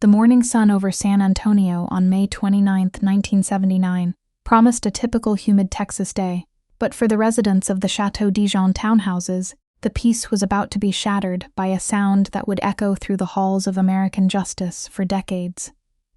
The morning sun over San Antonio on May 29, 1979, promised a typical humid Texas day, but for the residents of the Chateau Dijon townhouses, the peace was about to be shattered by a sound that would echo through the halls of American justice for decades.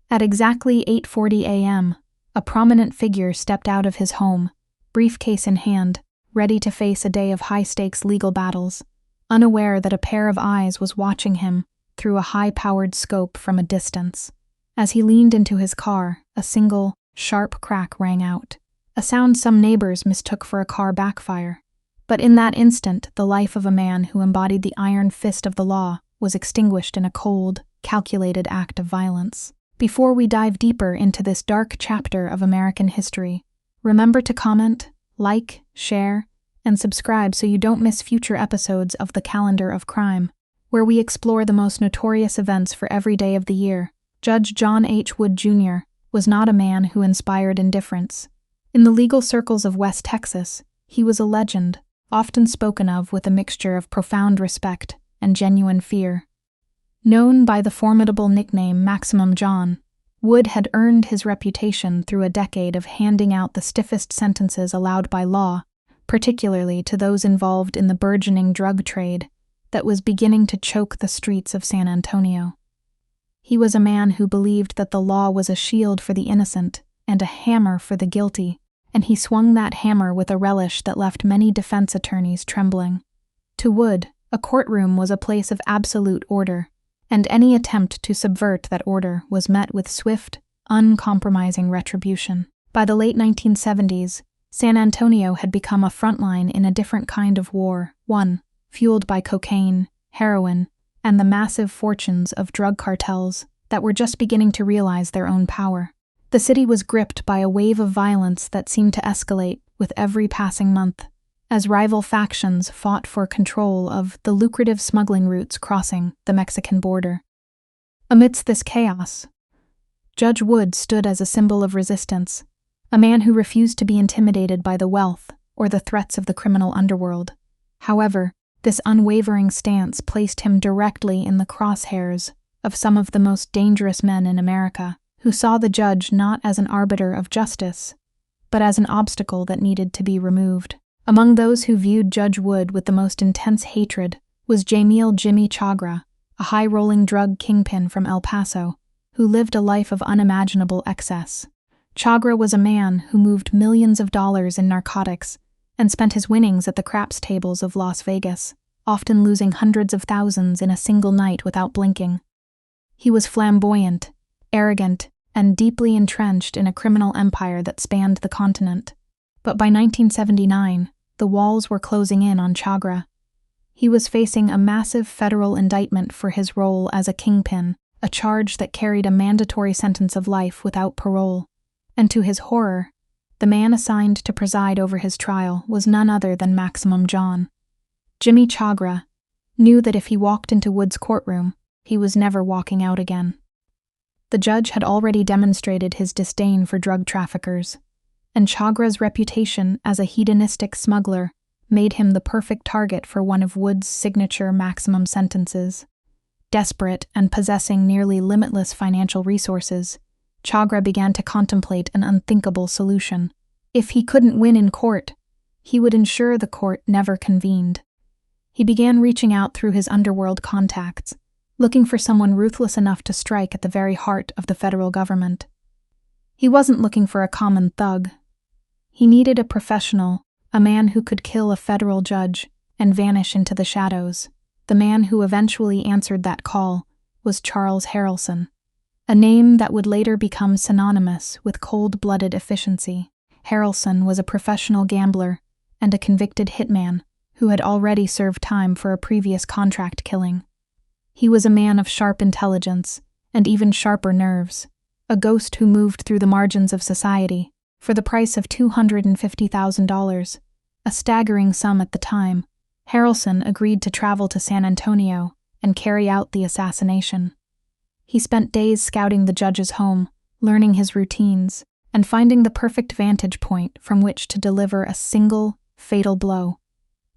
At exactly 8:40 a.m., a prominent figure stepped out of his home, briefcase in hand, ready to face a day of high-stakes legal battles, unaware that a pair of eyes was watching him through a high-powered scope from a distance. As he leaned into his car, a single, sharp crack rang out, a sound some neighbors mistook for a car backfire. But in that instant, the life of a man who embodied the iron fist of the law was extinguished in a cold, calculated act of violence. Before we dive deeper into this dark chapter of American history, remember to comment, like, share, and subscribe so you don't miss future episodes of The Calendar of Crime, where we explore the most notorious events for every day of the year. Judge John H. Wood, Jr. was not a man who inspired indifference. In the legal circles of West Texas, he was a legend, often spoken of with a mixture of profound respect and genuine fear. Known by the formidable nickname Maximum John, Wood had earned his reputation through a decade of handing out the stiffest sentences allowed by law, particularly to those involved in the burgeoning drug trade that was beginning to choke the streets of San Antonio. He was a man who believed that the law was a shield for the innocent and a hammer for the guilty, and he swung that hammer with a relish that left many defense attorneys trembling. To Wood, a courtroom was a place of absolute order, and any attempt to subvert that order was met with swift, uncompromising retribution. By the late 1970s, San Antonio had become a frontline in a different kind of war, one fueled by cocaine, heroin, and the massive fortunes of drug cartels that were just beginning to realize their own power. The city was gripped by a wave of violence that seemed to escalate with every passing month, as rival factions fought for control of the lucrative smuggling routes crossing the Mexican border. Amidst this chaos, Judge Wood stood as a symbol of resistance, a man who refused to be intimidated by the wealth or the threats of the criminal underworld. However, this unwavering stance placed him directly in the crosshairs of some of the most dangerous men in America, who saw the judge not as an arbiter of justice, but as an obstacle that needed to be removed. Among those who viewed Judge Wood with the most intense hatred was Jamiel Jimmy Chagra, a high-rolling drug kingpin from El Paso, who lived a life of unimaginable excess. Chagra was a man who moved millions of dollars in narcotics and spent his winnings at the craps tables of Las Vegas, often losing hundreds of thousands in a single night without blinking. He was flamboyant, arrogant, and deeply entrenched in a criminal empire that spanned the continent. But by 1979, the walls were closing in on Chagra. He was facing a massive federal indictment for his role as a kingpin, a charge that carried a mandatory sentence of life without parole. And to his horror, the man assigned to preside over his trial was none other than Maximum John. Jimmy Chagra knew that if he walked into Wood's courtroom, he was never walking out again. The judge had already demonstrated his disdain for drug traffickers, and Chagra's reputation as a hedonistic smuggler made him the perfect target for one of Wood's signature maximum sentences. Desperate and possessing nearly limitless financial resources, Chagra began to contemplate an unthinkable solution. If he couldn't win in court, he would ensure the court never convened. He began reaching out through his underworld contacts, looking for someone ruthless enough to strike at the very heart of the federal government. He wasn't looking for a common thug. He needed a professional, a man who could kill a federal judge and vanish into the shadows. The man who eventually answered that call was Charles Harrelson, a name that would later become synonymous with cold-blooded efficiency. Harrelson was a professional gambler and a convicted hitman who had already served time for a previous contract killing. He was a man of sharp intelligence and even sharper nerves, a ghost who moved through the margins of society for the price of $250,000, a staggering sum at the time. Harrelson agreed to travel to San Antonio and carry out the assassination. He spent days scouting the judge's home, learning his routines, and finding the perfect vantage point from which to deliver a single, fatal blow.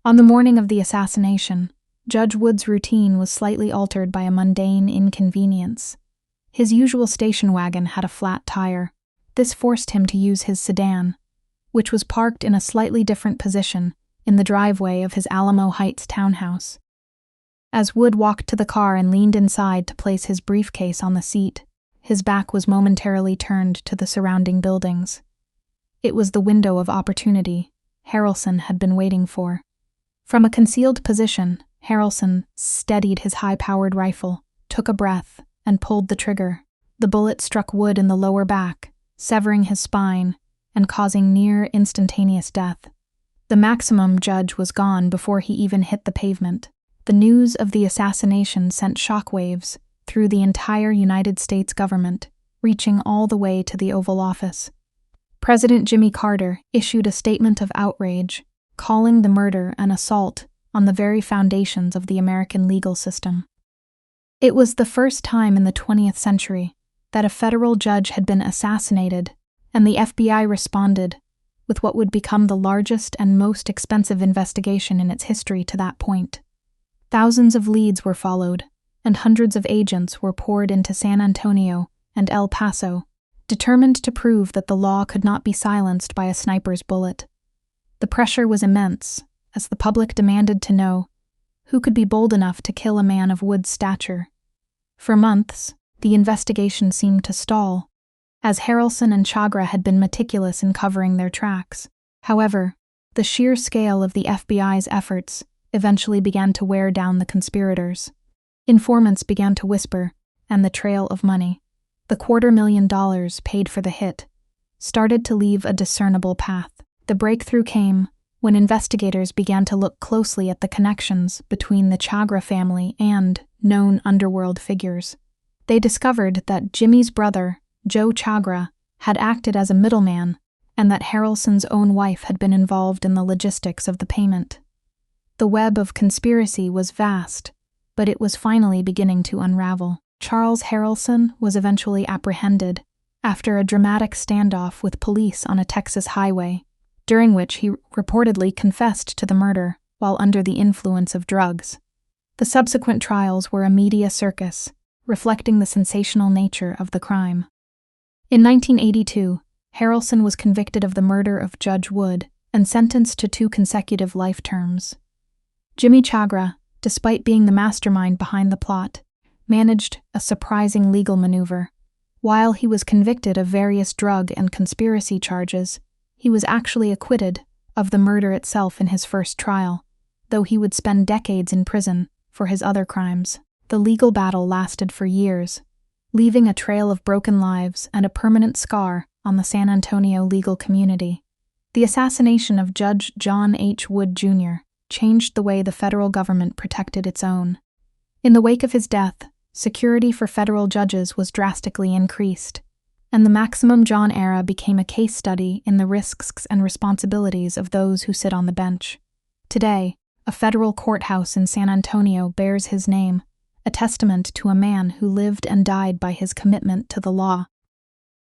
On the morning of the assassination, Judge Wood's routine was slightly altered by a mundane inconvenience. His usual station wagon had a flat tire. This forced him to use his sedan, which was parked in a slightly different position in the driveway of his Alamo Heights townhouse. As Wood walked to the car and leaned inside to place his briefcase on the seat, his back was momentarily turned to the surrounding buildings. It was the window of opportunity Harrelson had been waiting for. From a concealed position, Harrelson steadied his high-powered rifle, took a breath, and pulled the trigger. The bullet struck Wood in the lower back, severing his spine and causing near instantaneous death. The maximum judge was gone before he even hit the pavement. The news of the assassination sent shockwaves through the entire United States government, reaching all the way to the Oval Office. President Jimmy Carter issued a statement of outrage, calling the murder an assault on the very foundations of the American legal system. It was the first time in the 20th century that a federal judge had been assassinated, and the FBI responded with what would become the largest and most expensive investigation in its history to that point. Thousands of leads were followed, and hundreds of agents were poured into San Antonio and El Paso, determined to prove that the law could not be silenced by a sniper's bullet. The pressure was immense, as the public demanded to know who could be bold enough to kill a man of Wood's stature. For months, the investigation seemed to stall, as Harrelson and Chagra had been meticulous in covering their tracks. However, the sheer scale of the FBI's efforts eventually began to wear down the conspirators. Informants began to whisper, and the trail of money, the $250,000 paid for the hit, started to leave a discernible path. The breakthrough came when investigators began to look closely at the connections between the Chagra family and known underworld figures. They discovered that Jimmy's brother, Joe Chagra, had acted as a middleman, and that Harrelson's own wife had been involved in the logistics of the payment. The web of conspiracy was vast, but it was finally beginning to unravel. Charles Harrelson was eventually apprehended after a dramatic standoff with police on a Texas highway, during which he reportedly confessed to the murder while under the influence of drugs. The subsequent trials were a media circus, reflecting the sensational nature of the crime. In 1982, Harrelson was convicted of the murder of Judge Wood and sentenced to 2 consecutive life terms. Jimmy Chagra, despite being the mastermind behind the plot, managed a surprising legal maneuver. While he was convicted of various drug and conspiracy charges, he was actually acquitted of the murder itself in his first trial, though he would spend decades in prison for his other crimes. The legal battle lasted for years, leaving a trail of broken lives and a permanent scar on the San Antonio legal community. The assassination of Judge John H. Wood, Jr. changed the way the federal government protected its own. In the wake of his death, security for federal judges was drastically increased, and the Maximum John era became a case study in the risks and responsibilities of those who sit on the bench. Today, a federal courthouse in San Antonio bears his name, a testament to a man who lived and died by his commitment to the law.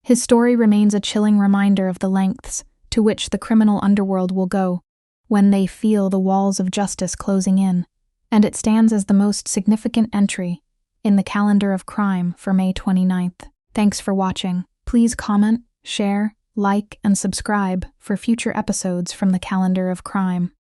His story remains a chilling reminder of the lengths to which the criminal underworld will go when they feel the walls of justice closing in, and it stands as the most significant entry in the calendar of crime for May 29th. Thanks for watching. Please comment, share, like, and subscribe for future episodes from the calendar of crime.